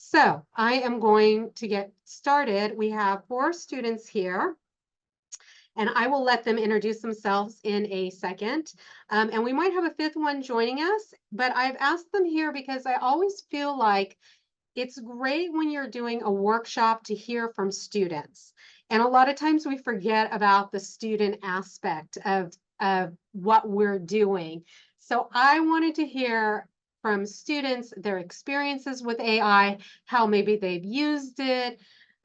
So I am going to get started. We have 4 students here, and I will let them introduce themselves in a second. And we might have a 5th one joining us, but I've asked them here because I always feel like it's great when you're doing a workshop to hear from students. And a lot of times we forget about the student aspect of what we're doing. So I wanted to hear from students their experiences with AI, how maybe they've used it,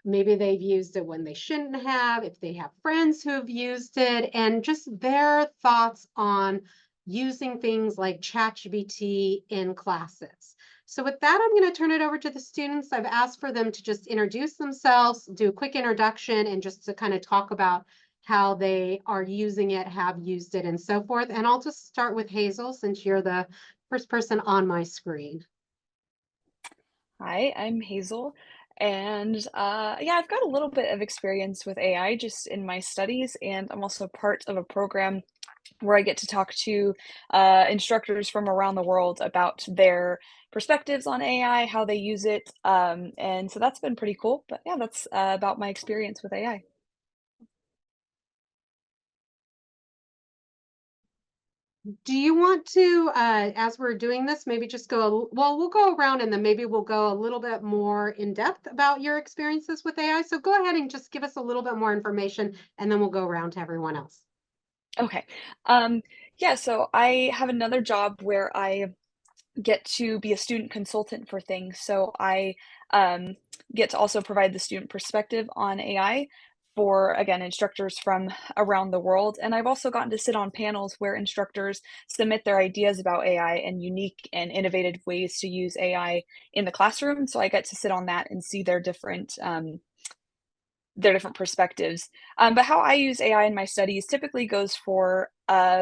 maybe they've used it when they shouldn't have, if they have friends who have used it, and just their thoughts on using things like ChatGPT in classes. So with that, I'm going to turn it over to the students. I've asked for them to just introduce themselves, do a quick introduction, and just to kind of talk about how they are using it, have used it, and so forth. And I'll just start with Hazel since you're the first person on my screen. Hi, I'm Hazel, and yeah, I've got a little bit of experience with AI just in my studies, and I'm also part of a program where I get to talk to instructors from around the world about their perspectives on AI, how they use it, and so that's been pretty cool. But yeah, that's about my experience with AI. Do you want to, as we're doing this, maybe just go, well, we'll go around and then maybe we'll go a little bit more in depth about your experiences with AI. So go ahead and just give us a little bit more information and then we'll go around to everyone else. Okay, um, yeah, so I have another job where I get to be a student consultant for things. So I um, get to also provide the student perspective on AI for, again, instructors from around the world. And I've also gotten to sit on panels where instructors submit their ideas about AI and unique and innovative ways to use AI in the classroom. So I get to sit on that and see their different perspectives. But how I use AI in my studies typically goes for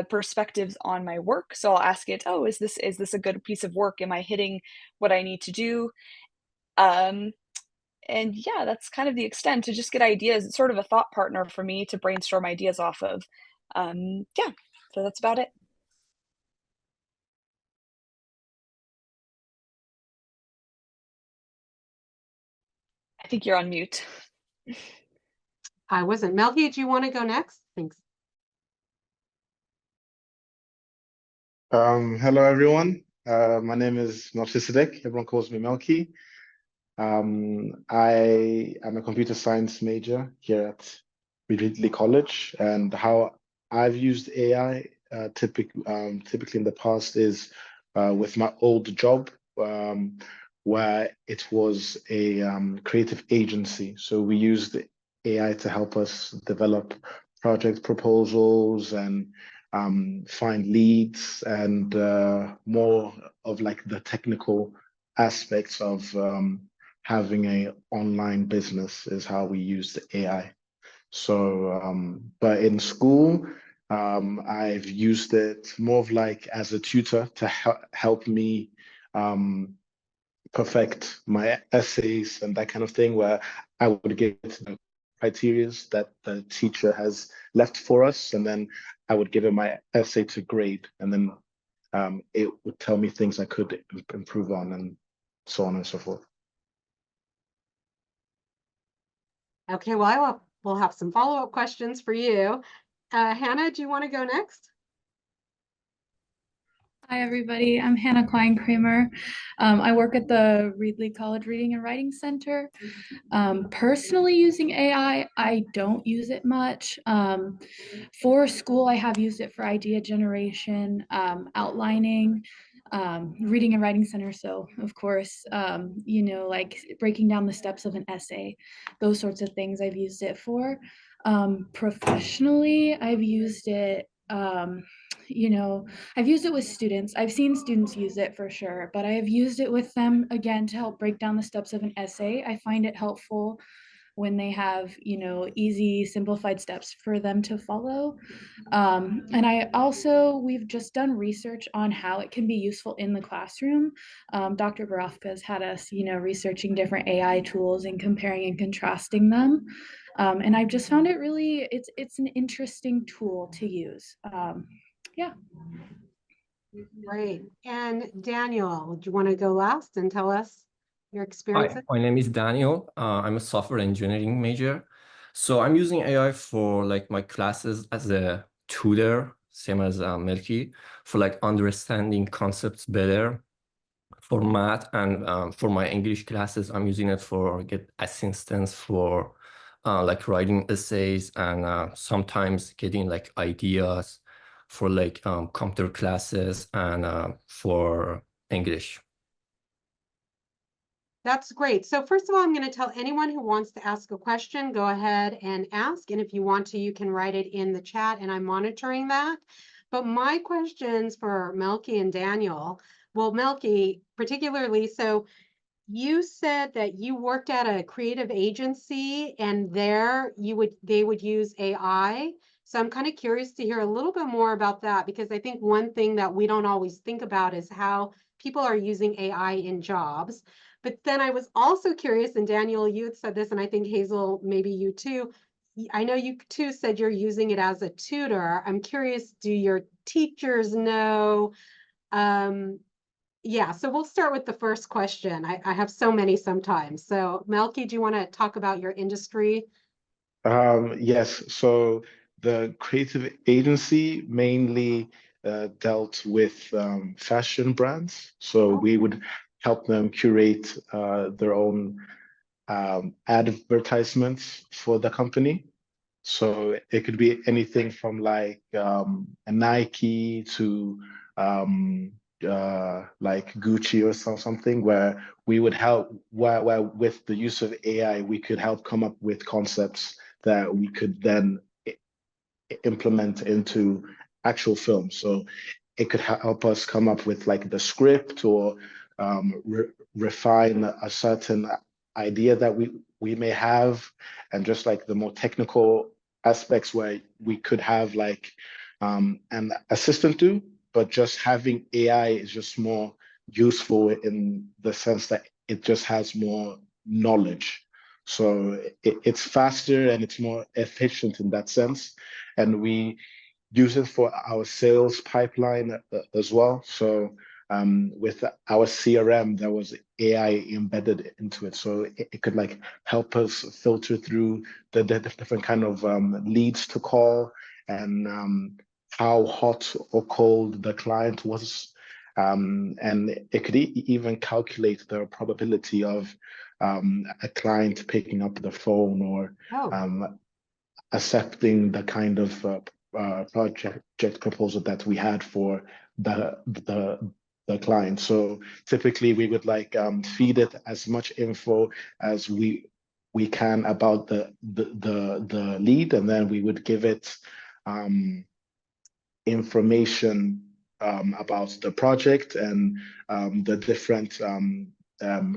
perspectives on my work. So I'll ask it, "Oh, is this a good piece of work? Am I hitting what I need to do?" Um, and yeah, that's kind of the extent to just get ideas. It's sort of a thought partner for me to brainstorm ideas off of. Yeah, so that's about it. I think you're on mute. I wasn't. Melky, do you want to go next? Thanks. Hello everyone. My name is Melchizedek. Everyone calls me Melky. I am a computer science major here at Ridley College, and how I've used AI typically in the past is with my old job, where it was a creative agency. So we used AI to help us develop project proposals and find leads and more of like the technical aspects of having a online business is how we use the AI. So, but in school, I've used it more of like as a tutor to help me um, perfect my essays and that kind of thing, where I would get the criterias that the teacher has left for us, and then I would give it my essay to grade, and then it would tell me things I could improve on, and so on and so forth. Okay, well, we'll have some follow-up questions for you. Hannah, do you want to go next? Hi, everybody. I'm Hannah Klein Kramer. I work at the Reedley College Reading and Writing Center. Personally, using AI, I don't use it much. For school, I have used it for idea generation, outlining, reading and writing center. So, of course, like breaking down the steps of an essay, those sorts of things I've used it for. Professionally, I've used it. I've used it with students. I've seen students use it for sure, but I have used it with them again to help break down the steps of an essay. I find it helpful when they have, easy, simplified steps for them to follow. And we've just done research on how it can be useful in the classroom. Dr. Barofka has had us, researching different AI tools and comparing and contrasting them. And I've just found it really, it's an interesting tool to use. Yeah. Great. And Daniel, do you want to go last and tell us your Hi, experiences? my name is Daniel. I'm a software engineering major. So I'm using AI for like my classes as a tutor, same as Melky, for like understanding concepts better. For math and for my English classes, I'm using it for get assistance for like writing essays and sometimes getting like ideas for like computer classes and for English. That's great. So first of all, I'm going to tell anyone who wants to ask a question, go ahead and ask. And if you want to, you can write it in the chat and I'm monitoring that. But my questions for Melky and Daniel, well, Melky particularly, so you said that you worked at a creative agency and there they would use AI. So I'm kind of curious to hear a little bit more about that because I think one thing that we don't always think about is how people are using AI in jobs. But then I was also curious, and Daniel, you had said this, and I think Hazel, maybe you too. I know you too said you're using it as a tutor. I'm curious, do your teachers know? Yeah, so we'll start with the first question. I have so many sometimes. So Melky, do you want to talk about your industry? Yes, so the creative agency mainly dealt with fashion brands. So we would help them curate their own advertisements for the company. So it could be anything from like a Nike to like Gucci or something where we would help where with the use of AI we could help come up with concepts that we could then implement into actual films. So it could help us come up with like the script or refine a certain idea that we may have, and just like the more technical aspects where we could have like an assistant do, but just having AI is just more useful in the sense that it just has more knowledge. So it's faster and it's more efficient in that sense. And we use it for our sales pipeline as well. So with our CRM, there was AI embedded into it. So it could like help us filter through the different kind of leads to call and how hot or cold the client was. And it could even calculate the probability of a client picking up the phone or Oh, accepting the kind of project proposal that we had for the client. So typically we would like feed it as much info as we can about the lead, and then we would give it information about the project and the different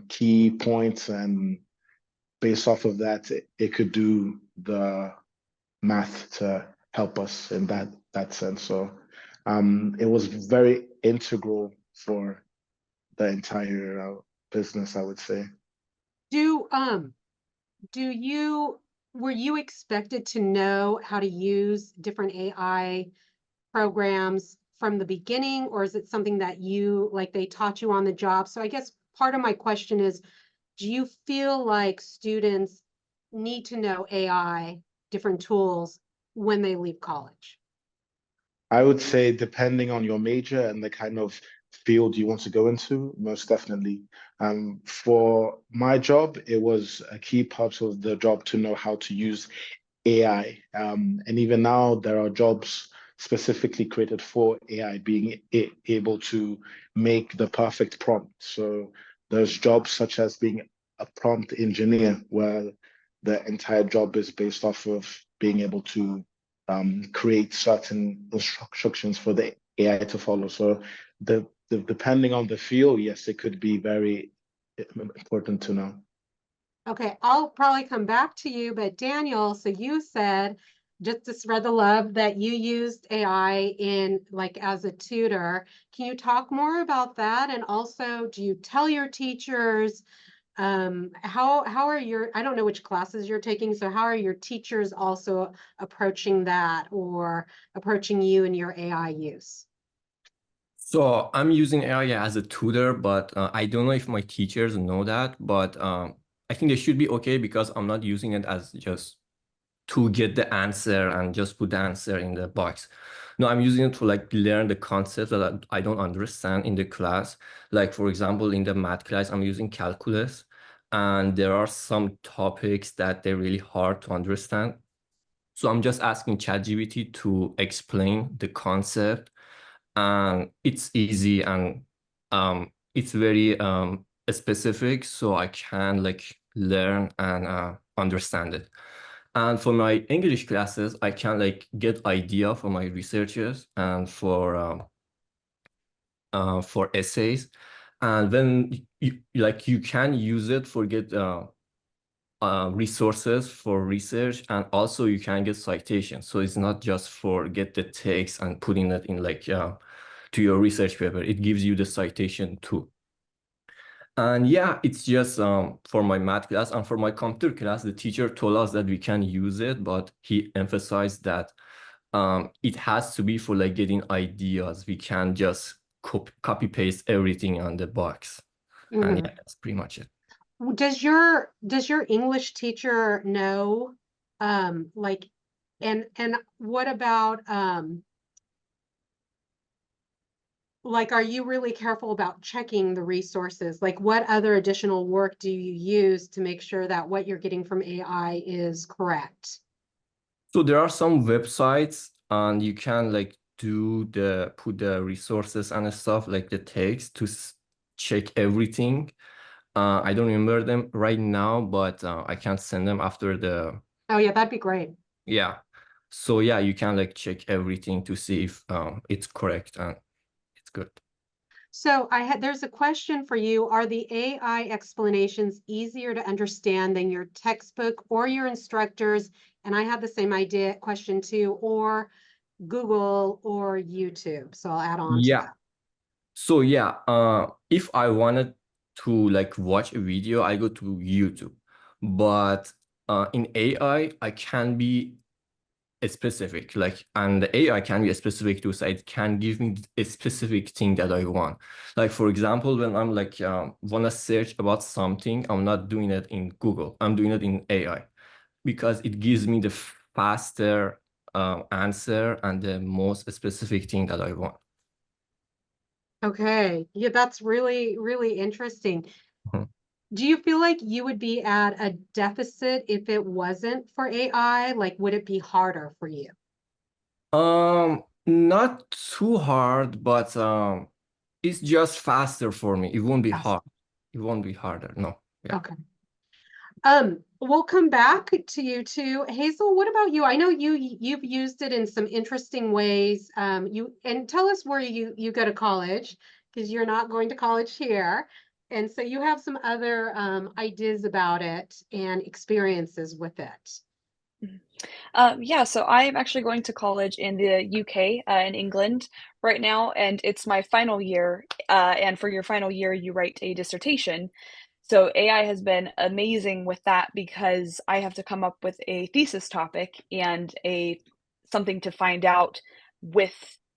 key points, and based off of that, it could do the math to help us in that sense. So it was very integral for the entire business, I would say. do you were you expected to know how to use different AI programs from the beginning, or is it something that you like they taught you on the job? So I guess part of my question is, do you feel like students need to know AI, different tools when they leave college? I would say depending on your major and the kind of field you want to go into, most definitely. For my job, it was a key part of the job to know how to use AI. And even now, there are jobs specifically created for AI, being able to make the perfect prompt. So there's jobs such as being a prompt engineer, where the entire job is based off of being able to create certain instructions for the AI to follow. So depending on the field, yes, it could be very important to know. Okay, I'll probably come back to you, but Daniel, so you said, just to spread the love, that you used AI in like as a tutor. Can you talk more about that? And also, do you tell your teachers, how are your, I don't know which classes you're taking, so how are your teachers also approaching that or approaching you and your AI use? So I'm using AI as a tutor, but I don't know if my teachers know that, but I think they should be okay because I'm not using it as just to get the answer and just put the answer in the box. No, I'm using it to like learn the concepts that I don't understand in the class. Like for example, in the math class, I'm using calculus, and there are some topics that they're really hard to understand. So I'm just asking ChatGPT to explain the concept, and it's easy and it's very specific, so I can like learn and understand it. And for my English classes, I can like get idea for my researches and for essays. And then you can use it for get resources for research, and also you can get citations. So it's not just for get the text and putting it in like to your research paper. It gives you the citation too. And yeah, it's just for my math class, and for my computer class, the teacher told us that we can use it, but he emphasized that it has to be for like getting ideas. We can't just copy paste everything on the box. And yeah, that's pretty much it. Does your English teacher know, like, and what about, like, are you really careful about checking the resources? Like, what other additional work do you use to make sure that what you're getting from AI is correct? So there are some websites, and you can like put the resources and stuff like the text to check everything. I don't remember them right now, but I can send them after the, Oh yeah, that'd be great. yeah. So yeah, you can like check everything to see if it's correct and it's good. So there's a question for you. Are the AI explanations easier to understand than your textbook or your instructors? And I have the same question too, or Google or YouTube. So I'll add on to Yeah. that. So yeah, if I wanted to like watch a video, I go to YouTube. But in AI, I can be specific, like, and the AI can be specific too, so it can give me a specific thing that I want. Like for example, when I'm like want to search about something, I'm not doing it in Google, I'm doing it in AI, because it gives me the faster answer and the most specific thing that I want. Okay. Yeah, that's really, really interesting. Mhm. Do you feel like you would be at a deficit if it wasn't for AI? Like, would it be harder for you? Not too hard, but it's just faster for me. It won't be hard. It won't be harder. No. Yeah. Okay. We'll come back to you too. Hazel, what about you? I know you've used it in some interesting ways. And tell us where you go to college, because you're not going to college here. And so you have some other ideas about it and experiences with it. Yeah, so I'm actually going to college in the UK, in England right now, and it's my final year. And for your final year, you write a dissertation. So AI has been amazing with that because I have to come up with a thesis topic and a something to find out with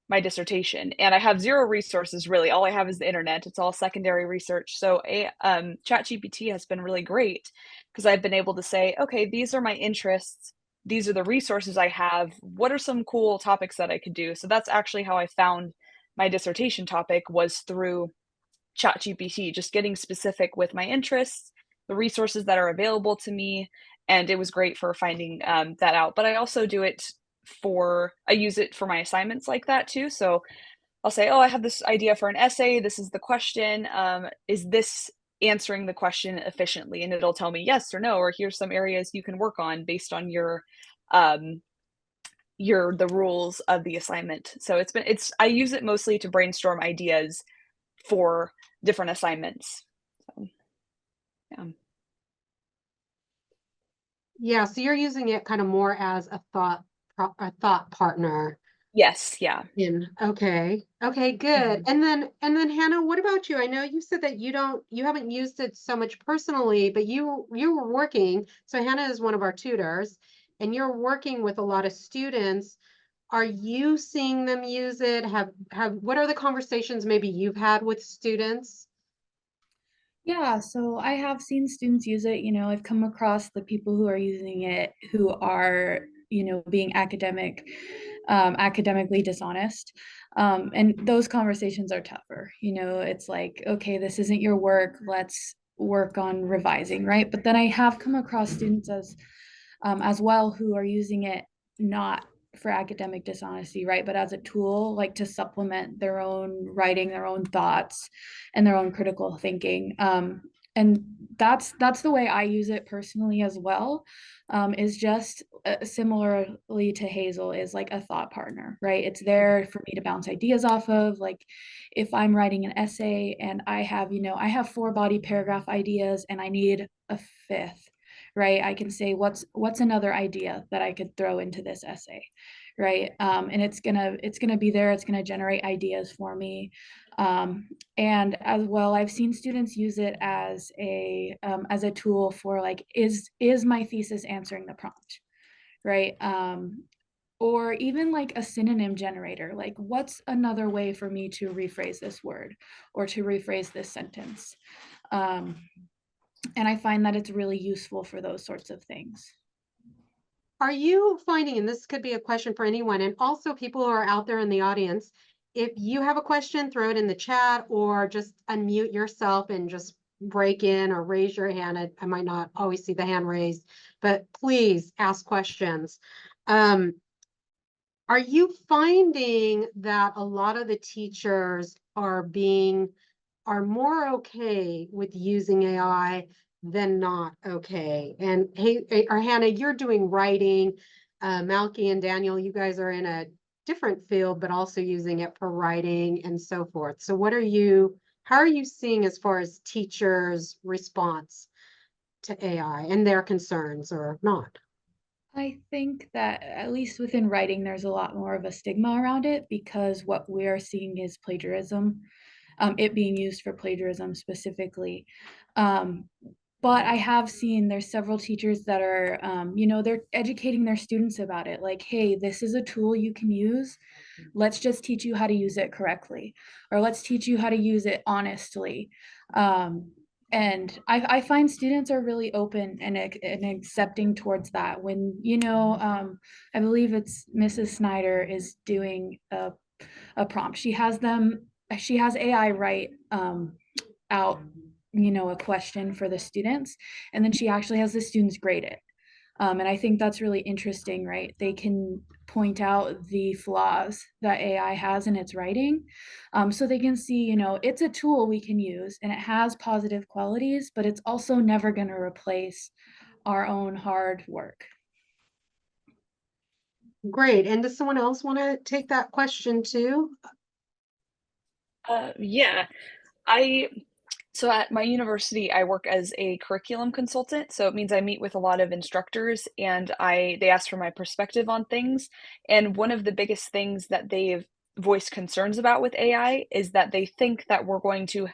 my dissertation. And I have zero resources really. All I have is the internet. It's all secondary research. So ChatGPT has been really great because I've been able to say, okay, these are my interests. These are the resources I have. What are some cool topics that I could do? So that's actually how I found my dissertation topic, was through ChatGPT, just getting specific with my interests, the resources that are available to me, and it was great for finding that out. But I also I use it for my assignments like that too. So I'll say, oh, I have this idea for an essay. This is the question. Is this answering the question efficiently? And it'll tell me yes or no, or here's some areas you can work on based on um, the rules of the assignment. So I use it mostly to brainstorm ideas for different assignments. So, yeah. Yeah, so you're using it kind of more as a thought partner. Yes, yeah. Okay, good. And then Hannah, what about you? I know you said that you haven't used it so much personally, but you were working. So Hannah is one of our tutors, and you're working with a lot of students. Are you seeing them use it? What are the conversations maybe you've had with students? Yeah, so I have seen students use it. I've come across the people who are using it who are, being academically dishonest. And those conversations are tougher. It's like, okay, this isn't your work. Let's work on revising, right? But then I have come across students as well who are using it not for academic dishonesty, right? But as a tool, like to supplement their own writing, their own thoughts, and their own critical thinking. And that's the way I use it personally as well. Is just similarly to Hazel, is like a thought partner, right? It's there for me to bounce ideas off of. Like if I'm writing an essay and I have 4 body paragraph ideas and I need a 5th, right? I can say what's another idea that I could throw into this essay, right? And it's gonna be there. It's gonna generate ideas for me. And as well, I've seen students use it as a tool for like, is my thesis answering the prompt, right? Or even like a synonym generator, like what's another way for me to rephrase this word or to rephrase this sentence. And I find that it's really useful for those sorts of things. Are you finding, and this could be a question for anyone, and also people who are out there in the audience, if you have a question, throw it in the chat or just unmute yourself and just break in or raise your hand. I might not always see the hand raised, but please ask questions. Are you finding that a lot of the teachers are more okay with using AI than not okay? And hey, or Hannah, you're doing writing. Malky and Daniel, you guys are in a different field, but also using it for writing and so forth. So how are you seeing as far as teachers' response to AI and their concerns or not? I think that at least within writing, there's a lot more of a stigma around it because what we're seeing is plagiarism, it being used for plagiarism specifically. But I have seen there's several teachers that are, they're educating their students about it. Like, hey, this is a tool you can use. Let's just teach you how to use it correctly, or let's teach you how to use it honestly. And I find students are really open and accepting towards that. When I believe it's Mrs. Snyder is doing a prompt. She has AI write out a question for the students, and then she actually has the students grade it. And I think that's really interesting, right? They can point out the flaws that AI has in its writing. So they can see, it's a tool we can use and it has positive qualities, but it's also never going to replace our own hard work. Great. And does someone else want to take that question too? Yeah, so at my university, I work as a curriculum consultant. So it means I meet with a lot of instructors and they ask for my perspective on things. And one of the biggest things that they've voiced concerns about with AI is that they think that we're going to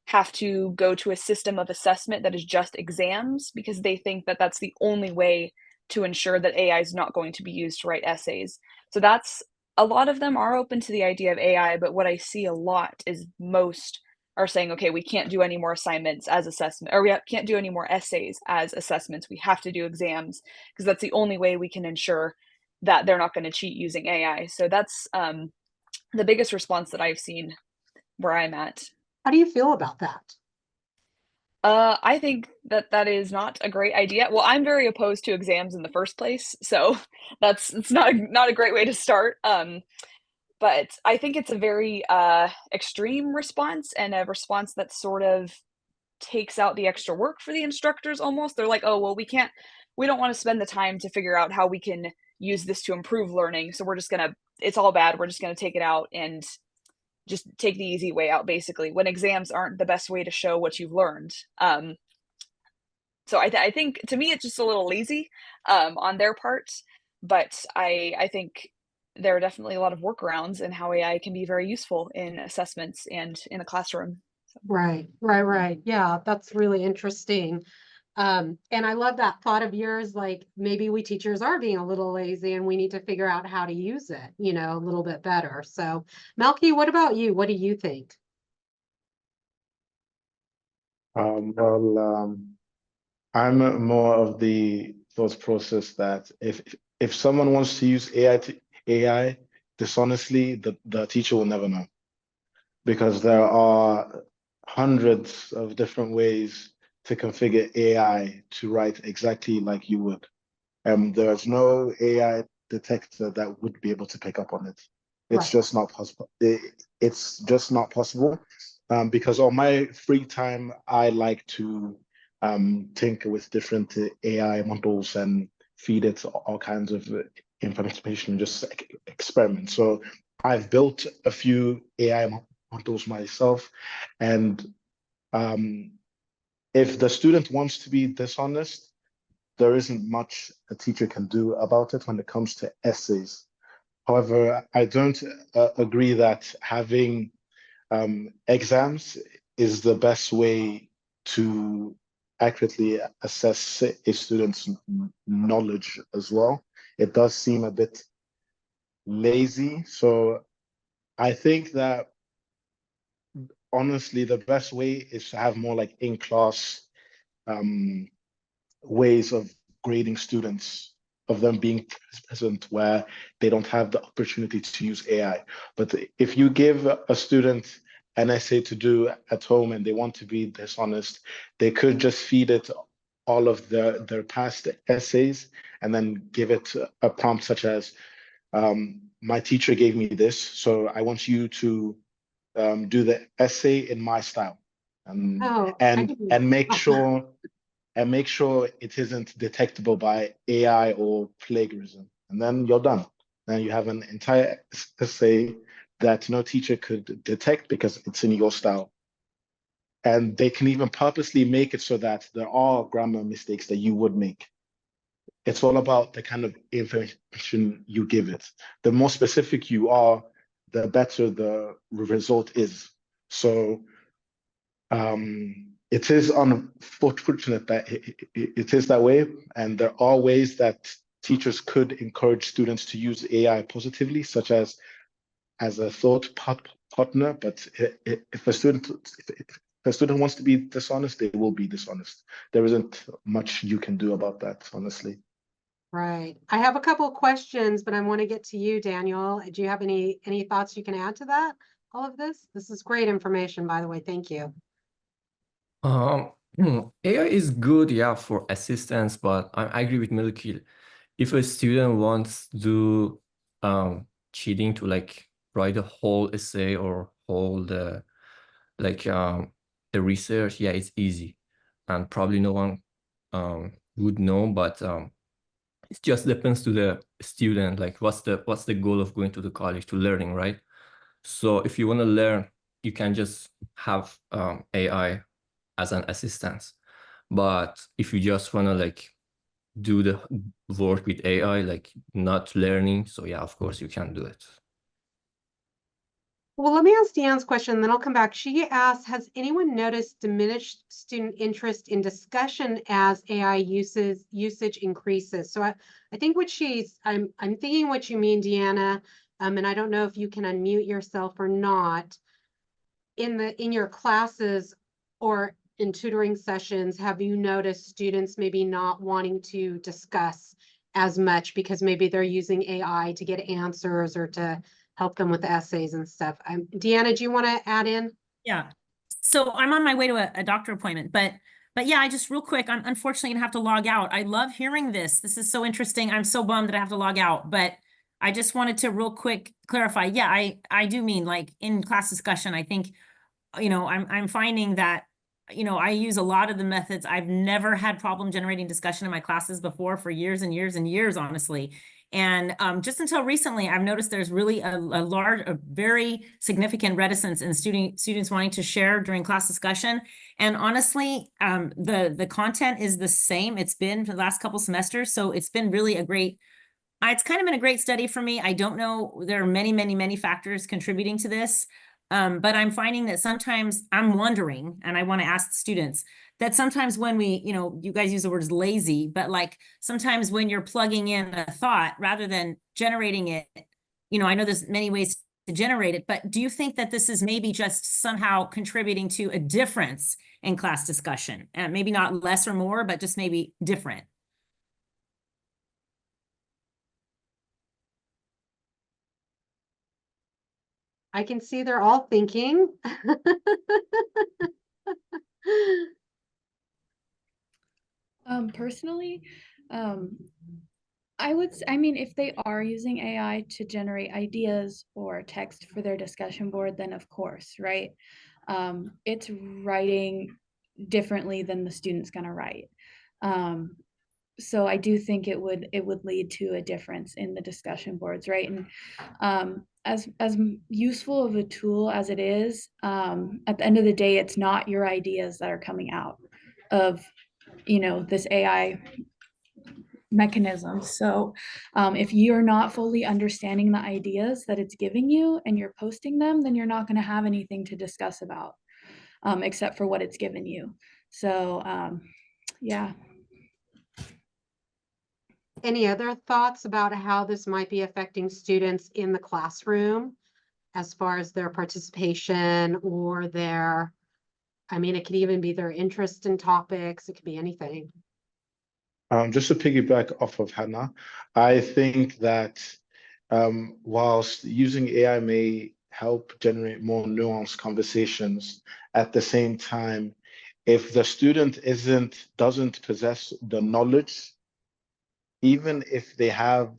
have to go to a system of assessment that is just exams because they think that that's the only way to ensure that AI is not going to be used to write essays. So that's a lot of them are open to the idea of AI, but what I see a lot is most are saying, okay, we can't do any more assignments as assessment, or can't do any more essays as assessments. We have to do exams because that's the only way we can ensure that they're not going to cheat using AI. So that's the biggest response that I've seen where I'm at. How do you feel about that? I think that that is not a great idea. Well, I'm very opposed to exams in the first place, so it's not a great way to start. But I think it's a very extreme response and a response that sort of takes out the extra work for the instructors almost. They're like, oh, well, we don't want to spend the time to figure out how we can use this to improve learning. So it's all bad. We're just going to take it out and just take the easy way out, basically, when exams aren't the best way to show what you've learned. So I think to me, it's just a little lazy on their part. But I think there are definitely a lot of workarounds in how AI can be very useful in assessments and in the classroom. Right. Yeah, that's really interesting. And I love that thought of yours, like maybe we teachers are being a little lazy and we need to figure out how to use it, you know, a little bit better. So Melky, what about you? What do you think? I'm more of the thought process that if someone wants to use AI dishonestly, the teacher will never know, because there are hundreds of different ways to configure AI to write exactly like you would. There's no AI detector that would be able to pick up on it. It's Right. just not possible. It's just not possible. Because on my free time, I like to tinker with different AI models and feed it all kinds of information and just experiment. So I've built a few AI models myself, and if the student wants to be dishonest, there isn't much a teacher can do about it when it comes to essays. However, I don't agree that having exams is the best way to accurately assess a student's knowledge as well. It does seem a bit lazy. So I think that honestly, the best way is to have more like in-class um, ways of grading students, of them being present where they don't have the opportunity to use AI. But if you give a student an essay to do at home and they want to be dishonest, they could just feed it all of their past essays and then give it a prompt such as, my teacher gave me this, so I want you to do the essay in my style. Oh, And make sure it isn't detectable by AI or plagiarism. And then you're done. Then you have an entire essay that no teacher could detect because it's in your style. And they can even purposely make it so that there are grammar mistakes that you would make. It's all about the kind of information you give it. The more specific you are, the better the result is. So it is unfortunate that it is that way, and there are ways that teachers could encourage students to use AI positively, such as a thought partner. But if a student wants to be dishonest, they will be dishonest. There isn't much you can do about that, honestly. right. I have a couple of questions, but I want to get to you, Daniel. Do you have any thoughts you can add to that? All of this? This is great information, by the way. Thank you. AI is good, yeah, for assistance, but I agree with Milky. If a student wants to do cheating to like write a whole essay or whole the research, yeah, it's easy, and probably no one would know, but it just depends to the student, like what's the goal of going to the college, to learning, right? So if you want to learn, you can just have AI as an assistant. But if you just want to like do the work with AI, like not learning, so yeah, of course you can do it. Well, let me ask Deanne's question, then I'll come back. She asked, has anyone noticed diminished student interest in discussion as AI usage increases? So I think what I'm thinking what you mean, Deanna, and I don't know if you can unmute yourself or not. In your classes or in tutoring sessions, have you noticed students maybe not wanting to discuss as much because maybe they're using AI to get answers or to help them with the essays and stuff? Deanna, do you want to add in? Yeah. So I'm on my way to a doctor appointment, but yeah, I just real quick, I'm unfortunately gonna have to log out. I love hearing this. This is so interesting. I'm so bummed that I have to log out, but I just wanted to real quick clarify. Yeah, I do mean like in class discussion, I think, you know, I'm finding that, you know, I use a lot of the methods. I've never had problem generating discussion in my classes before for years and years and years, honestly. And just until recently, I've noticed there's really a very significant reticence in students wanting to share during class discussion. And honestly, the content is the same. It's been for the last couple semesters. So it's been really it's kind of been a great study for me. I don't know, there are many, many, many factors contributing to this. But I'm finding that sometimes I'm wondering, and I want to ask the students that sometimes when we, you guys use the words lazy, but like sometimes when you're plugging in a thought rather than generating it, I know there's many ways to generate it, but do you think that this is maybe just somehow contributing to a difference in class discussion? Maybe not less or more, but just maybe different. I can see they're all thinking. Personally, I mean, if they are using AI to generate ideas or text for their discussion board, then of course, right? It's writing differently than the student's gonna write. So I do think it would lead to a difference in the discussion boards, right? And as useful of a tool as it is, at the end of the day, it's not your ideas that are coming out of this AI mechanism. So if you're not fully understanding the ideas that it's giving you and you're posting them, then you're not going to have anything to discuss about except for what it's given you. So yeah. Any other thoughts about how this might be affecting students in the classroom as far as their participation or their, I mean, it could even be their interest in topics. It could be anything. Just to piggyback off of Hannah, I think that whilst using AI may help generate more nuanced conversations, at the same time, if the student doesn't possess the knowledge, even if they have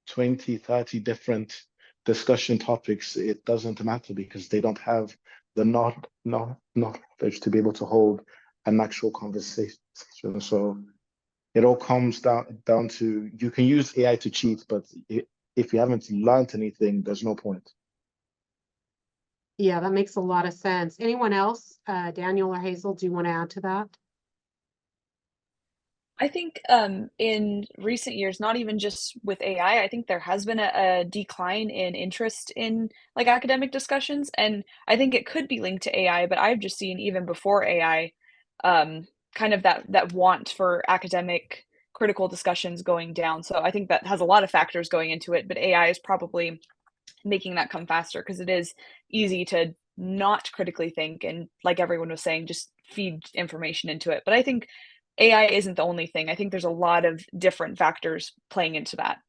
20, 30 different discussion topics, it doesn't matter because they don't have the knowledge to be able to hold an actual conversation. So it all comes down to, you can use AI to cheat, but if you haven't learned anything, there's no point. Yeah, that makes a lot of sense. Anyone else, Daniel or Hazel, do you want to add to that? I think in recent years, not even just with AI, I think there has been a decline in interest in like academic discussions, and I think it could be linked to AI. But I've just seen even before AI, kind of that want for academic critical discussions going down. So I think that has a lot of factors going into it, but AI is probably making that come faster because it is easy to not critically think and, like everyone was saying, just feed information into it. But I think AI isn't the only thing. I think there's a lot of different factors playing into that.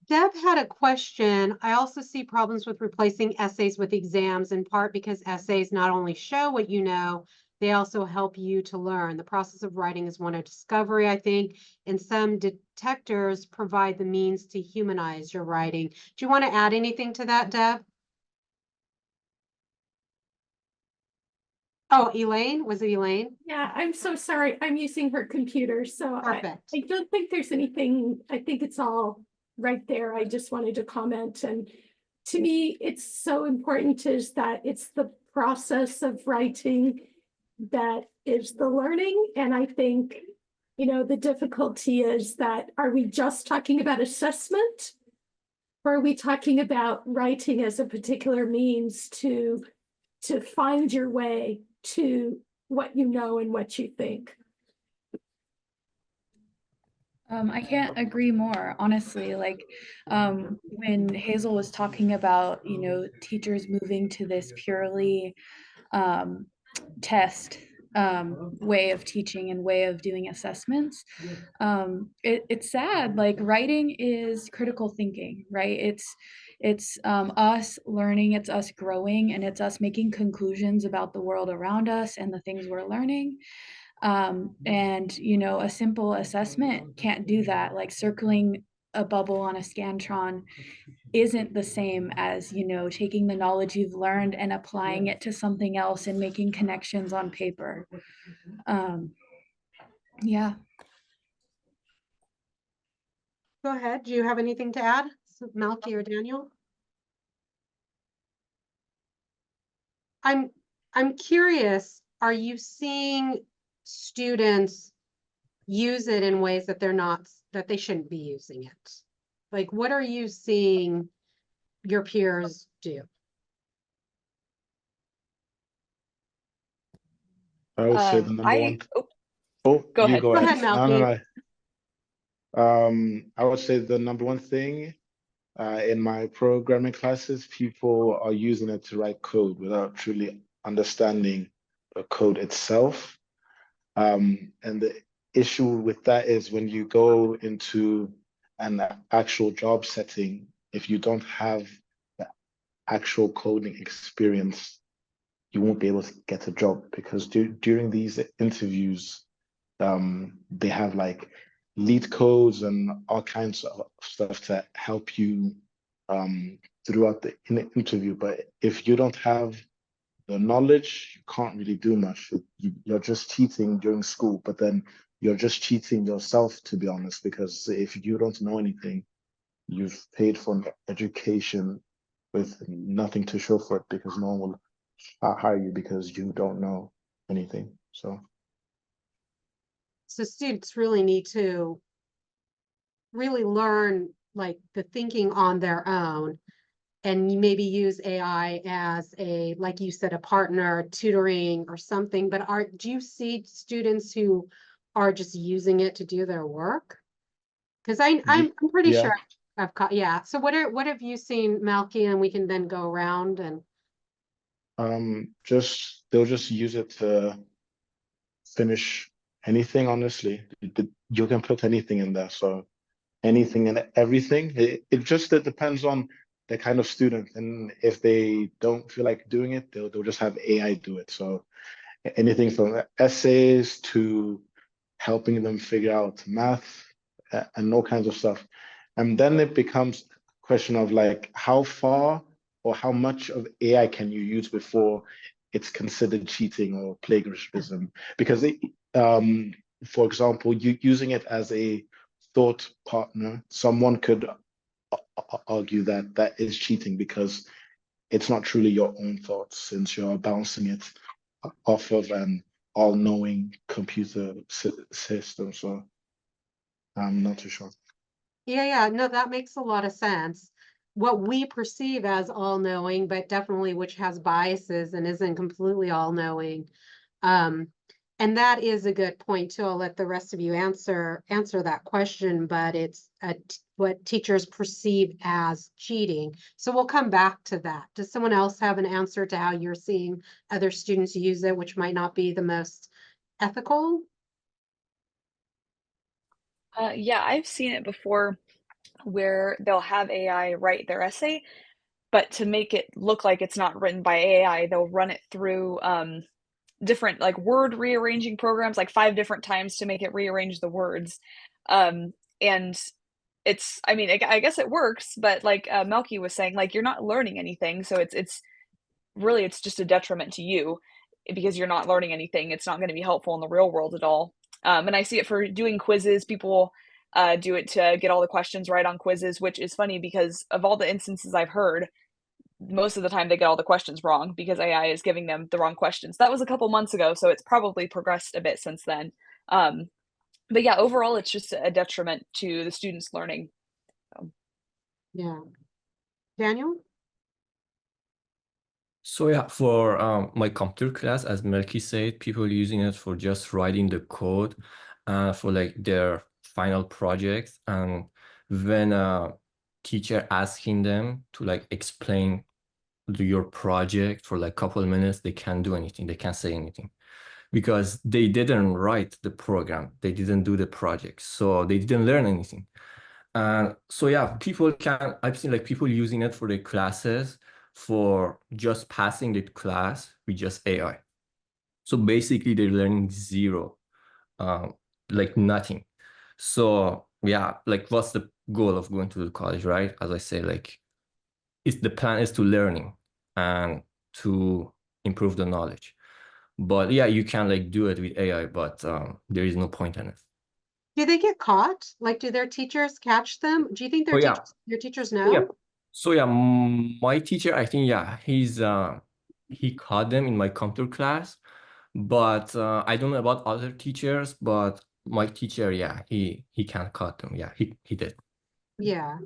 Deb had a question. I also see problems with replacing essays with exams, in part because essays not only show what you know, they also help you to learn. The process of writing is one of discovery, I think, and some detectors provide the means to humanize your writing. Do you want to add anything to that, Deb? Oh, Elaine? Was it Elaine? Yeah, I'm so sorry. I'm using her computer, so Perfect. I don't think there's anything. I think it's all right there. I just wanted to comment. And to me, it's so important is that it's the process of writing that is the learning. And I think, the difficulty is that, are we just talking about assessment? Or are we talking about writing as a particular means to find your way to what you know and what you think? I can't agree more, honestly. Like when Hazel was talking about, teachers moving to this purely test way of teaching and way of doing assessments, it's sad. Like writing is critical thinking, right? It's us learning, it's us growing, and it's us making conclusions about the world around us and the things we're learning. And a simple assessment can't do that. Like circling a bubble on a Scantron isn't the same as taking the knowledge you've learned and applying it to something else and making connections on paper. Yeah. Go ahead. Do you have anything to add, Malky or Daniel? I'm curious, are you seeing students use it in ways that they shouldn't be using it? Like, what are you seeing your peers do? I would say the number one. Oh, Oh, Go you ahead. go Go ahead. ahead, No, Melky. no, no. I would say the number one thing in my programming classes, people are using it to write code without truly understanding the code itself. And the issue with that is when you go into an actual job setting, if you don't have the actual coding experience, you won't be able to get a job because during these interviews, they have like lead codes and all kinds of stuff to help you throughout the interview. But if you don't have the knowledge, you can't really do much. You're just cheating during school, but then you're just cheating yourself, to be honest, because if you don't know anything, you've paid for an education with nothing to show for it because no one will hire you because you don't know anything. So students really need to really learn like the thinking on their own and you maybe use AI as a, like you said, a partner, tutoring or something, but do you see students who are just using it to do their work? Because I'm pretty yeah. sure I've caught, yeah. So what have you seen, Malky, and we can then go around and They'll just use it to finish anything, honestly. You can put anything in there, so anything and everything. It just depends on the kind of student, and if they don't feel like doing it, they'll just have AI do it. So anything from essays to helping them figure out math and all kinds of stuff. And then it becomes a question of like how far or how much of AI can you use before it's considered cheating or plagiarism? Because for example, using it as a thought partner, someone could argue that that is cheating because it's not truly your own thoughts since you're bouncing it off of an all-knowing computer system. So I'm not too sure. yeah, no, that makes a lot of sense. What we perceive as all-knowing, but definitely which has biases and isn't completely all-knowing. And that is a good point too. I'll let the rest of you answer that question, but it's what teachers perceive as cheating. So we'll come back to that. Does someone else have an answer to how you're seeing other students use it, which might not be the most ethical? Yeah, I've seen it before where they'll have AI write their essay, but to make it look like it's not written by AI, they'll run it through different like word rearranging programs, like 5 different times to make it rearrange the words. And it's, I mean, I guess it works, but like Melky was saying, like you're not learning anything, so it's really it's just a detriment to you because you're not learning anything. It's not going to be helpful in the real world at all. And I see it for doing quizzes. People do it to get all the questions right on quizzes, which is funny because of all the instances I've heard, most of the time they get all the questions wrong because AI is giving them the wrong questions. That was a couple months ago, so it's probably progressed a bit since then. But yeah, overall, it's just a detriment to the students' learning. Yeah. Daniel? So yeah, for my computer class, as Melky said, people using it for just writing the code for like their final project. And when a teacher asking them to like explain your project for like a couple of minutes, they can't do anything. They can't say anything because they didn't write the program. They didn't do the project. So they didn't learn anything. So yeah, I've seen like people using it for their classes for just passing the class with just AI. So basically they're learning zero, like nothing. So yeah, like what's the goal of going to the college, right? As I say, like the plan is to learning and to improve the knowledge. But yeah, you can like do it with AI, but there is no point in it. Do they get caught? Like, do their teachers catch them? Do you think Oh yeah. your teachers Yeah. know? So yeah, my teacher, I think, yeah, he caught them in my computer class, but I don't know about other teachers, but my teacher, yeah, he can't caught them. Yeah, he did. Yeah.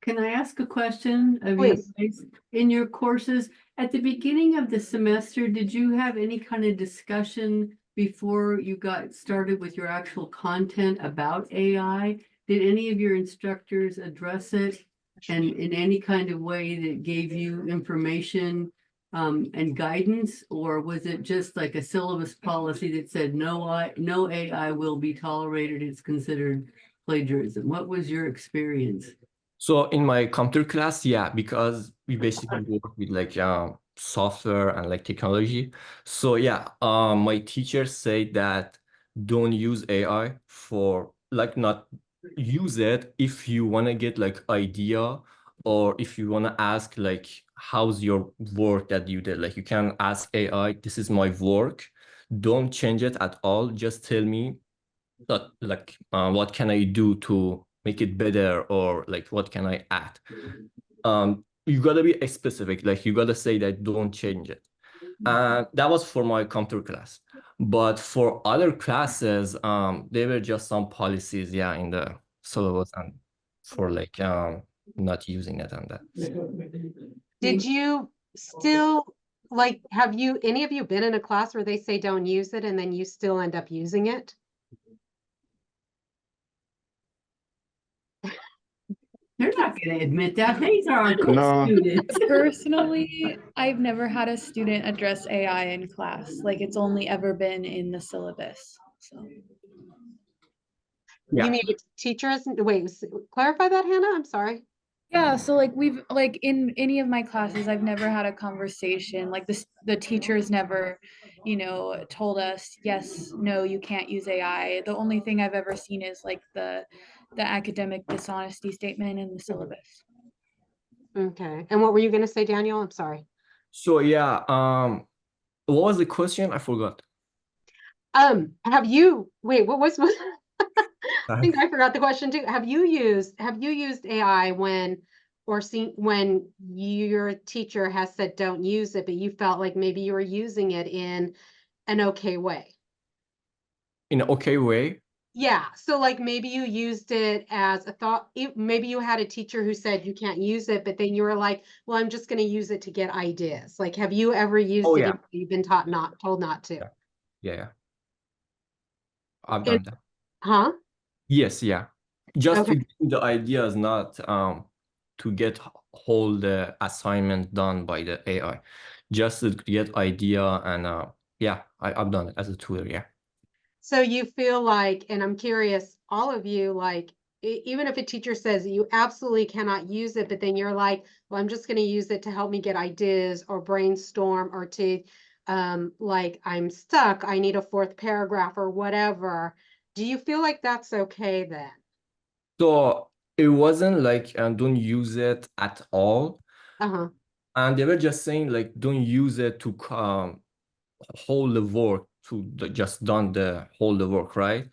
Can I ask a question of you Please. guys? In your courses, At the beginning of the semester, did you have any kind of discussion before you got started with your actual content about AI? Did any of your instructors address it and in any kind of way that gave you information and guidance? Or was it just like a syllabus policy that said no AI will be tolerated, it's considered plagiarism? What was your experience? So in my computer class, yeah, because we basically work with like software and like technology. So yeah, my teacher said that don't use AI for like not use it if you want to get like idea, or if you want to ask like how's your work that you did. Like you can ask AI, this is my work. Don't change it at all. Just tell me that like what can I do to make it better, or like what can I add. You gotta be specific, like you gotta say that don't change it. And that was for my computer class. But for other classes, there were just some policies, yeah, in the syllabus and for like not using it and that. Did you still, like, have you, any of you been in a class where they say don't use it and then you still end up using it? They're not going to admit that. These are our good No. students. Personally, I've never had a student address AI in class. Like it's only ever been in the syllabus. So Yeah. You mean teachers? Wait, clarify that, Hannah? I'm sorry. yeah, so like we've like in any of my classes, I've never had a conversation like this. The teachers never, told us yes, no, you can't use AI. The only thing I've ever seen is like the academic dishonesty statement in the syllabus. Okay. And what were you going to say, Daniel? I'm sorry. So yeah, what was the question? I forgot. Have you, wait, what was, I think I forgot the question too. Have you used AI when, or seen when your teacher has said don't use it, but you felt like maybe you were using it in an okay way? In an okay way? Yeah, so like maybe you used it as a thought, maybe you had a teacher who said you can't use it, but then you were like, well, I'm just going to use it to get ideas. Like, have you ever used Oh, it yeah. if you've been told not to? Yeah. I've done that. Huh? Yes, yeah. Just Okay. to get the ideas, not to get whole the assignment done by the AI. Just to get idea and yeah, I've done it as a tutor, yeah. So you feel like, and I'm curious, all of you, like, even if a teacher says you absolutely cannot use it, but then you're like, well, I'm just going to use it to help me get ideas or brainstorm or to, like, I'm stuck, I need a fourth paragraph or whatever. Do you feel like that's okay then? So it wasn't like don't use it at all. Uh-huh. And they were just saying like don't use it to hold the work, to just done the hold the work, right?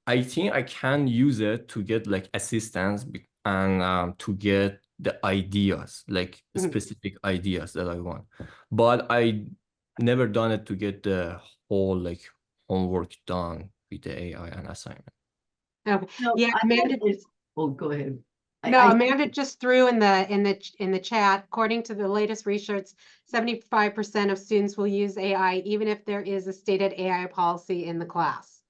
I think I can use it to get like assistance and to get the ideas, like specific ideas that I want. But I never done it to get the whole like homework done with the AI and assignment. Okay. No, Yeah, Amanda just, oh, go ahead. no, Amanda just threw in the chat, according to the latest research, 75% of students will use AI even if there is a stated AI policy in the class.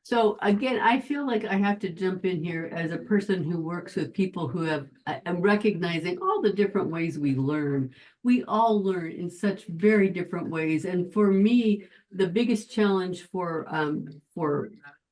So again, I feel like I have to jump in here as a person who works with people who I'm recognizing all the different ways we learn. We all learn in such very different ways. And for me, the biggest challenge for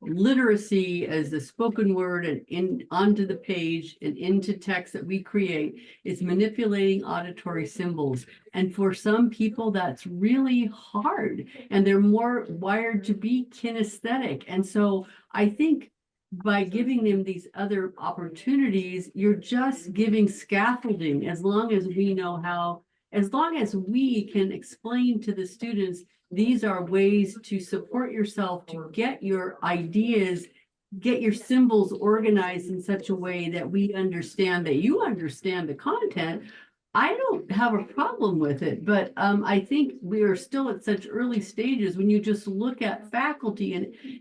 literacy as the spoken word and onto the page and into text that we create is manipulating auditory symbols. And for some people, that's really hard, and they're more wired to be kinesthetic. And so I think by giving them these other opportunities, you're just giving scaffolding. As long as we know how, as long as we can explain to the students, these are ways to support yourself, to get your ideas, get your symbols organized in such a way that we understand that you understand the content. I don't have a problem with it, but I think we are still at such early stages when you just look at faculty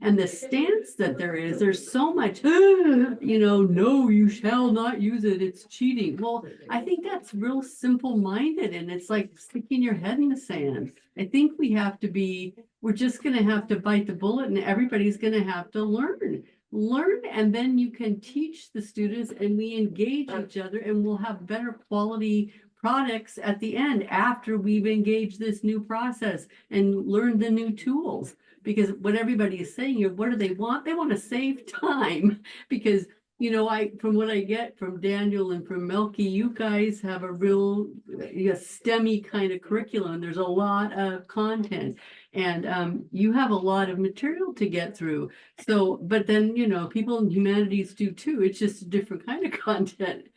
and the stance that there is, there's so much, you know, no, you shall not use it, it's cheating. Well, I think that's real simple-minded and it's like sticking your head in the sand. I think we have to be, we're just gonna have to bite the bullet and everybody's gonna have to learn, and then you can teach the students and we engage each other and we'll have better quality products at the end after we've engaged this new process and learned the new tools. Because what everybody is saying, what do they want? They want to save time because, you know, from what I get from Daniel and from Melky, you guys have a real STEMmy kind of curriculum. There's a lot of content and you have a lot of material to get through. So, but then, you know, people in humanities do too. It's just a different kind of content.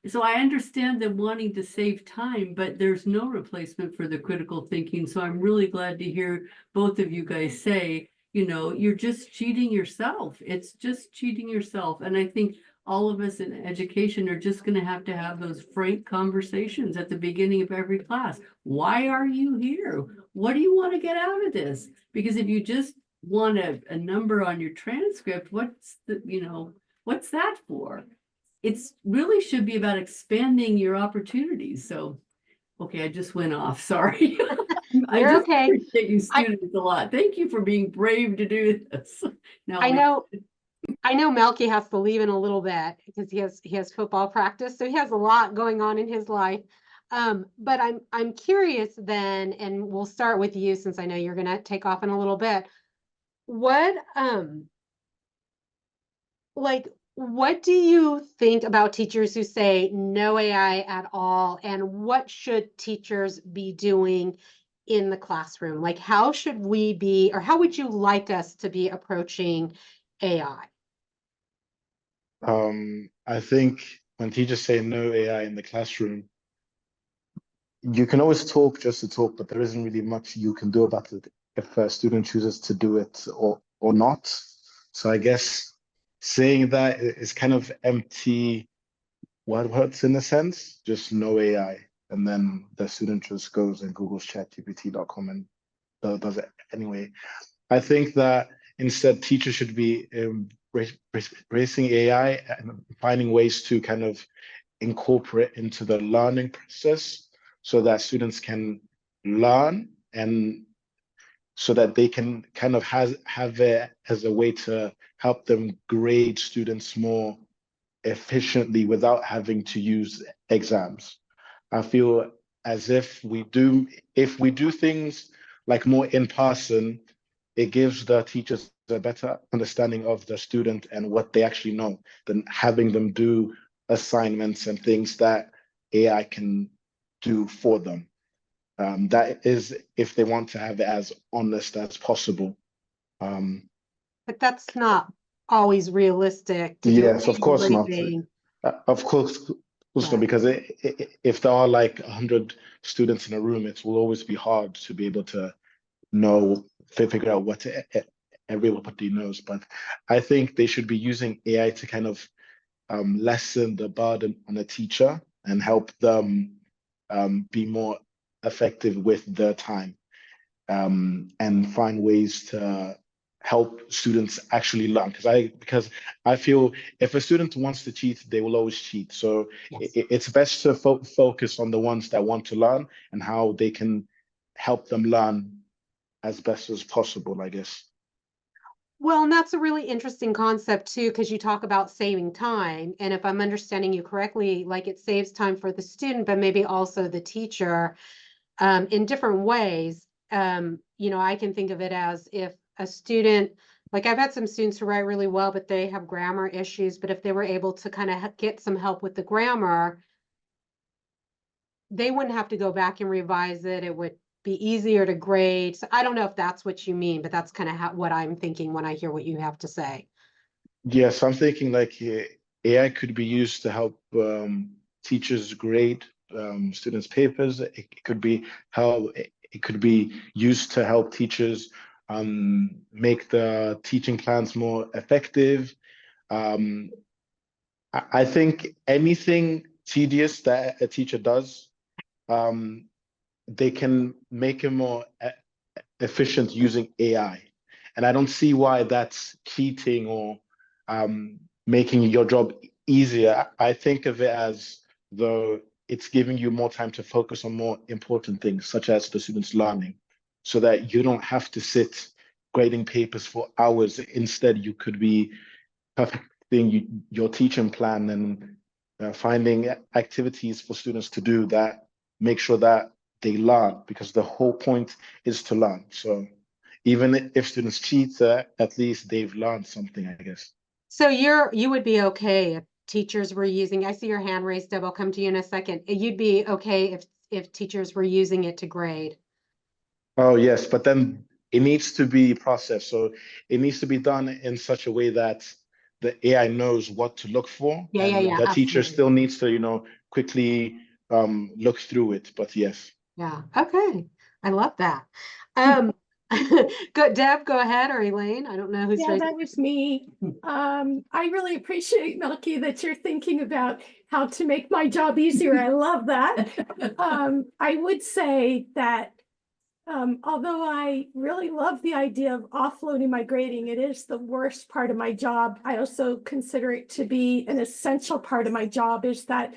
So I understand them wanting to save time, but there's no replacement for the critical thinking. So I'm really glad to hear both of you guys say, you know, you're just cheating yourself. It's just cheating yourself. And I think all of us in education are just going to have those frank conversations at the beginning of every class. Why are you here? What do you want to get out of this? Because if you just want a number on your transcript, what's that for? It's really should be about expanding your opportunities. So, okay, I just went off. Sorry. I You're just okay. appreciate you students a lot. Thank you for being brave to do this. Now I know Melky has to leave in a little bit because he has football practice, so he has a lot going on in his life. But I'm curious then, and we'll start with you since I know you're gonna take off in a little bit. What do you think about teachers who say no AI at all, and what should teachers be doing in the classroom? Like, how should we be, or how would you like us to be approaching AI? I think when teachers say no AI in the classroom, you can always talk just to talk, but there isn't really much you can do about it if a student chooses to do it or not. So I guess saying that is kind of empty words in a sense, just no AI. And then the student just goes and Googles chatgpt.com and does it anyway. I think that instead teachers should be embracing AI and finding ways to kind of incorporate into the learning process so that students can learn and so that they can kind of have it as a way to help them grade students more efficiently without having to use exams. I feel as if we do things like more in person, it gives the teachers a better understanding of the student and what they actually know than having them do assignments and things that AI can do for them. That is if they want to have it as honest as possible. But that's not always realistic to do Yes, of course not. everything. Of course, Yeah. because if there are like 100 students in a room, it will always be hard to be able to figure out what everybody knows. But I think they should be using AI to kind of lessen the burden on a teacher and help them be more effective with their time and find ways to help students actually learn. Because I feel if a student wants to cheat, they will always cheat. So Yes. it's best to focus on the ones that want to learn and how they can help them learn as best as possible, I guess. Well, and that's a really interesting concept too, because you talk about saving time. And if I'm understanding you correctly, like it saves time for the student, but maybe also the teacher in different ways. I can think of it as if a student, like I've had some students who write really well, but they have grammar issues. But if they were able to kind of get some help with the grammar, they wouldn't have to go back and revise it. It would be easier to grade. So I don't know if that's what you mean, but that's kind of what I'm thinking when I hear what you have to say. Yes, I'm thinking like AI could be used to help teachers grade students' papers. It could be used to help teachers make the teaching plans more effective. I think anything tedious that a teacher does, they can make it more efficient using AI. And I don't see why that's cheating or making your job easier. I think of it as though it's giving you more time to focus on more important things, such as the students' learning, so that you don't have to sit grading papers for hours. Instead, you could be perfecting your teaching plan and finding activities for students to do that make sure that they learn, because the whole point is to learn. So even if students cheat, at least they've learned something, I guess. So you would be okay if teachers were using, I see your hand raised, Deb, I'll come to you in a second. You'd be okay if teachers were using it to grade. Oh, yes, but then it needs to be processed. So it needs to be done in such a way that the AI knows what to look for. Yeah, and yeah, the teacher absolutely. still needs to, quickly look through it. But yes. Yeah, okay. I love that. Deb, go ahead, or Elaine. I don't know who's Yeah, raising. that was me. I really appreciate, Melky, that you're thinking about how to make my job easier. I love that. I would say that although I really love the idea of offloading my grading, it is the worst part of my job. I also consider it to be an essential part of my job, is that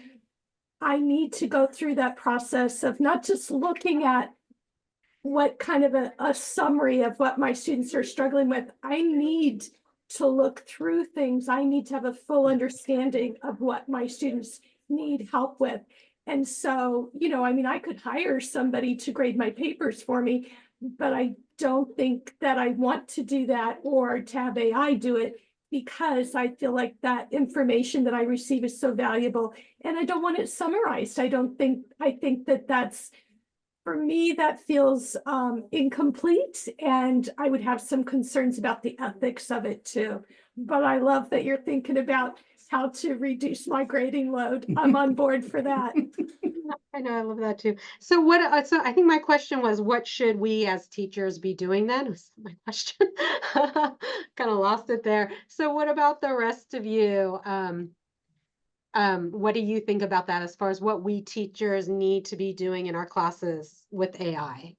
I need to go through that process of not just looking at what kind of a summary of what my students are struggling with. I need to look through things. I need to have a full understanding of what my students need help with. And so, I mean, I could hire somebody to grade my papers for me, but I don't think that I want to do that or to have AI do it, because I feel like that information that I receive is so valuable and I don't want it summarized. I think that that's, for me, that feels incomplete, and I would have some concerns about the ethics of it too. But I love that you're thinking about how to reduce my grading load. I'm on board for that. I know, I love that too. So so I think my question was, what should we as teachers be doing then? Was my question. Kind of lost it there. So what about the rest of you? What do you think about that as far as what we teachers need to be doing in our classes with AI?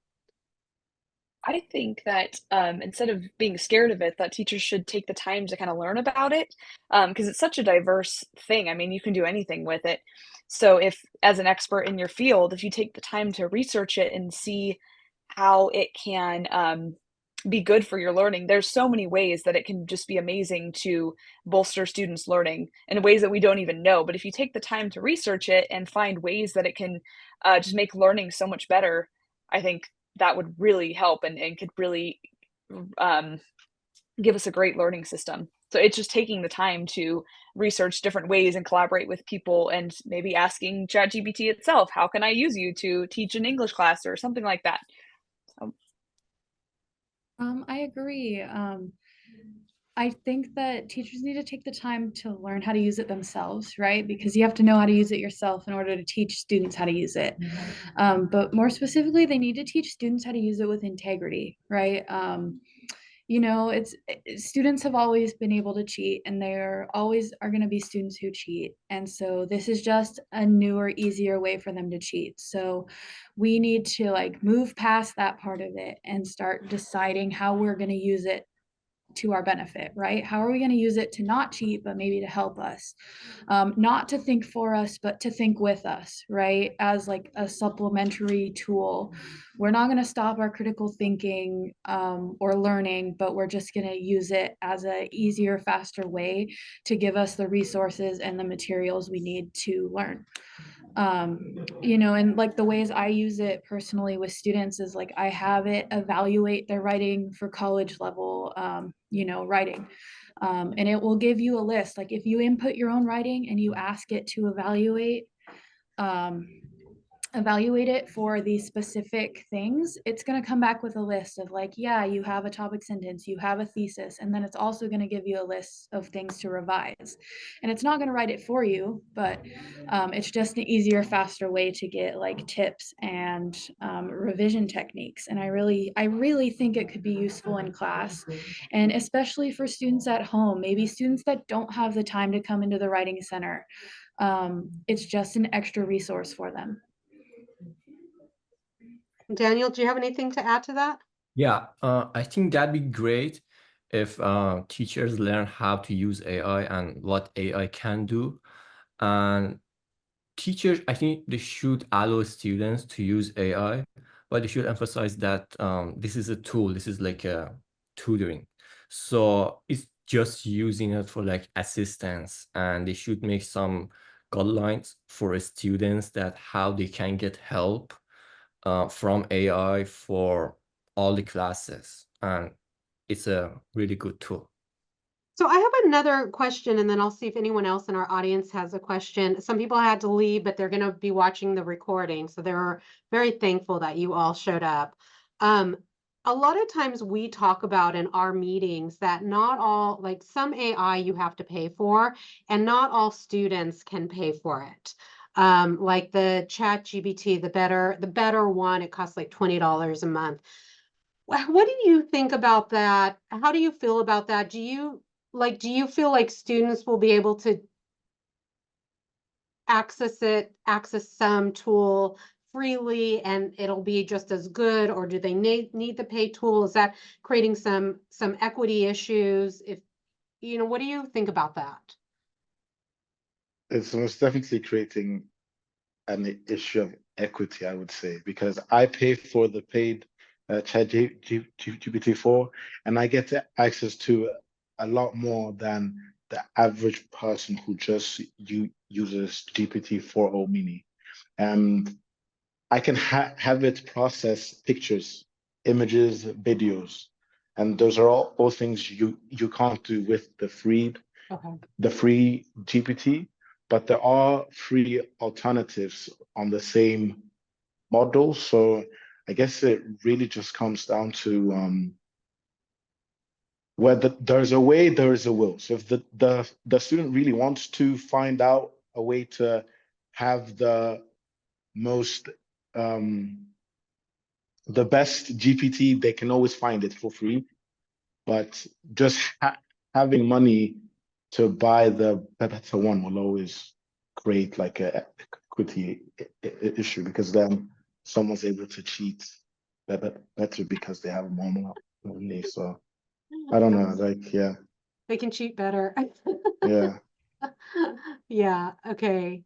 I think that instead of being scared of it, that teachers should take the time to kind of learn about it, because it's such a diverse thing. I mean, you can do anything with it. So if, as an expert in your field, if you take the time to research it and see how it can be good for your learning, there's so many ways that it can just be amazing to bolster students' learning in ways that we don't even know. But if you take the time to research it and find ways that it can just make learning so much better, I think that would really help and could really give us a great learning system. So it's just taking the time to research different ways and collaborate with people, and maybe asking ChatGPT itself, how can I use you to teach an English class or something like that. So. I agree. I think that teachers need to take the time to learn how to use it themselves, right? Because you have to know how to use it yourself in order to teach students how to use it. But more specifically, they need to teach students how to use it with integrity, right? Students have always been able to cheat, and there always are going to be students who cheat. And so this is just a newer, easier way for them to cheat. So we need to move past that part of it and start deciding how we're going to use it to our benefit, right? How are we going to use it to not cheat, but maybe to help us? Not to think for us, but to think with us, right? As a supplementary tool. We're not going to stop our critical thinking or learning, but we're just going to use it as a easier, faster way to give us the resources and the materials we need to learn. And the ways I use it personally with students is I have it evaluate their writing for college level, writing. And it will give you a list. If you input your own writing and you ask it to evaluate it for these specific things, it's going to come back with a list of yeah, you have a topic sentence, you have a thesis, and then it's also going to give you a list of things to revise. And it's not going to write it for you, but it's just an easier, faster way to get tips and revision techniques. And I really think it could be useful in class, and especially for students at home, maybe students that don't have the time to come into the writing center. It's just an extra resource for them. Daniel, do you have anything to add to that? Yeah, I think that'd be great if teachers learn how to use AI and what AI can do. And teachers, I think they should allow students to use AI, but they should emphasize that this is a tool, this is like a tutoring. So it's just using it for like assistance, and they should make some guidelines for students that how they can get help from AI for all the classes. And it's a really good tool. So I have another question, and then I'll see if anyone else in our audience has a question. Some people had to leave, but they're going to be watching the recording. So they're very thankful that you all showed up. A lot of times we talk about in our meetings that not all, like some AI you have to pay for, and not all students can pay for it. Like the ChatGPT, the better one, it costs like $20 a month. What do you think about that? How do you feel about that? Do you feel like students will be able to access some tool freely and it'll be just as good, or do they need the pay tool? Is that creating some equity issues? If what do you think about that? It's most definitely creating an issue of equity, I would say, because I pay for the paid ChatGPT-4, and I get access to a lot more than the average person who just uses GPT-4o mini. And I can have it process pictures, images, videos, and those are all things you can't do with the free GPT. But there are free alternatives on the same model. So I guess it really just comes down to where there's a way, there is a will. So if the student really wants to find out a way to have the most the best GPT, they can always find it for free. But just having money to buy the better one will always create like a equity issue, because then someone's able to cheat better because they have more money. So I don't know, like, yeah. They can cheat better. Yeah. Yeah, okay.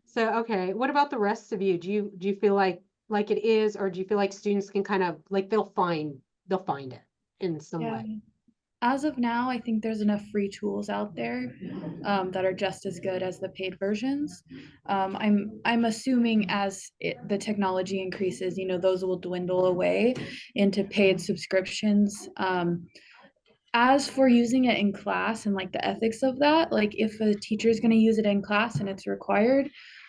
So, okay, what about the rest of you? Do you feel like it is, or do you feel like students can kind of like they'll find it in some way? As of now, I think there's enough free tools out there that are just as good as the paid versions. I'm assuming as the technology increases, those will dwindle away into paid subscriptions. As for using it in class and like the ethics of that, like if a teacher is going to use it in class and it's required,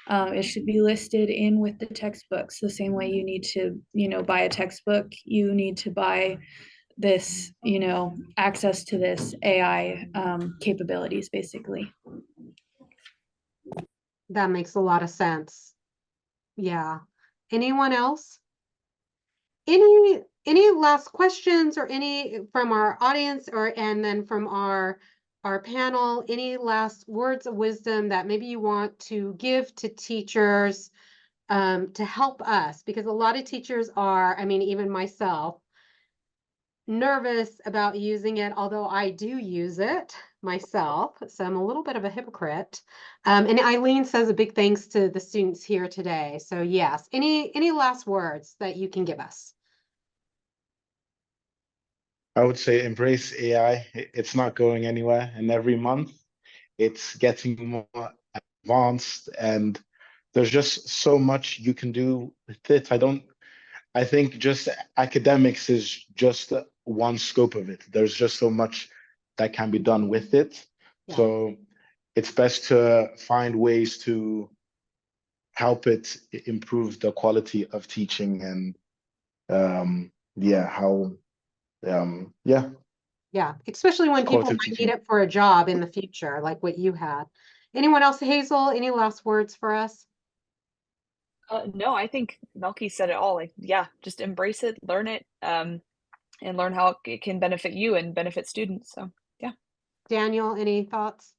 it should be listed in with the textbooks. The same way you need to, buy a textbook, you need to buy this, access to this AI capabilities, basically. That makes a lot of sense. Yeah. Anyone else? Any last questions, or any from our audience, and then from our panel, any last words of wisdom that maybe you want to give to teachers to help us? Because a lot of teachers are, I mean, even myself, nervous about using it, although I do use it myself, so I'm a little bit of a hypocrite. And Eileen says a big thanks to the students here today. So yes, any last words that you can give us? I would say embrace AI. It's not going anywhere, and every month it's getting more advanced, and there's just so much you can do with it. I think just academics is just one scope of it. There's just so much that can be done with it. Yeah. So it's best to find ways to help it improve the quality of teaching, and Yeah, especially when people quality of might teaching. need it for a job in the future, like what you had. Anyone else? Hazel, any last words for us? No, I think Melky said it all. Like, yeah, just embrace it, learn it, and learn how it can benefit you and benefit students. So, yeah. Daniel, any thoughts?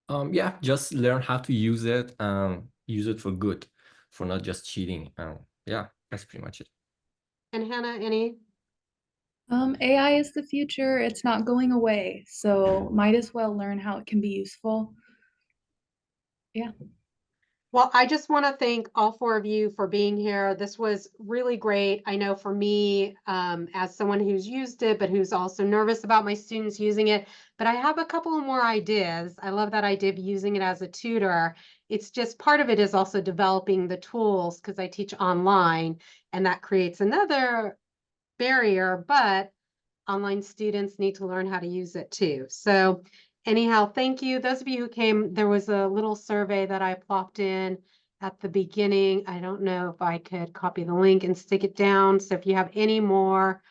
Yeah, just learn how to use it and use it for good, for not just cheating. Yeah, that's pretty much it. And Hannah, any? AI is the future. It's not going away, so might as well learn how it can be useful. Yeah. Well, I just want to thank all four of you for being here. This was really great. I know for me, as someone who's used it, but who's also nervous about my students using it, but I have a couple of more ideas. I love that idea of using it as a tutor. It's just part of it is also developing the tools because I teach online, and that creates another barrier, but online students need to learn how to use it too. So anyhow, thank you. Those of you who came, there was a little survey that I plopped in at the beginning. I don't know if I could copy the link and stick it down. So if you have any more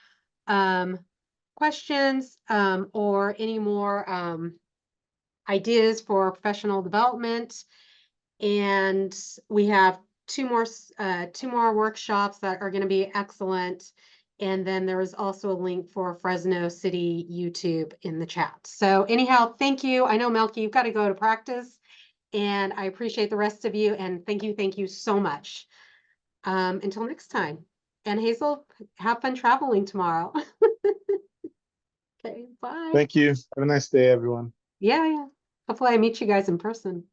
questions or any more ideas for professional development, and we have two more workshops that are going to be excellent. And then there is also a link for Fresno City YouTube in the chat. So anyhow, thank you. I know, Melky, you've got to go to practice, and I appreciate the rest of you. And thank you so much. Until next time. And Hazel, have fun traveling tomorrow. Okay, bye. Thank you. Have a nice day, everyone. Yeah. Hopefully I meet you guys in person.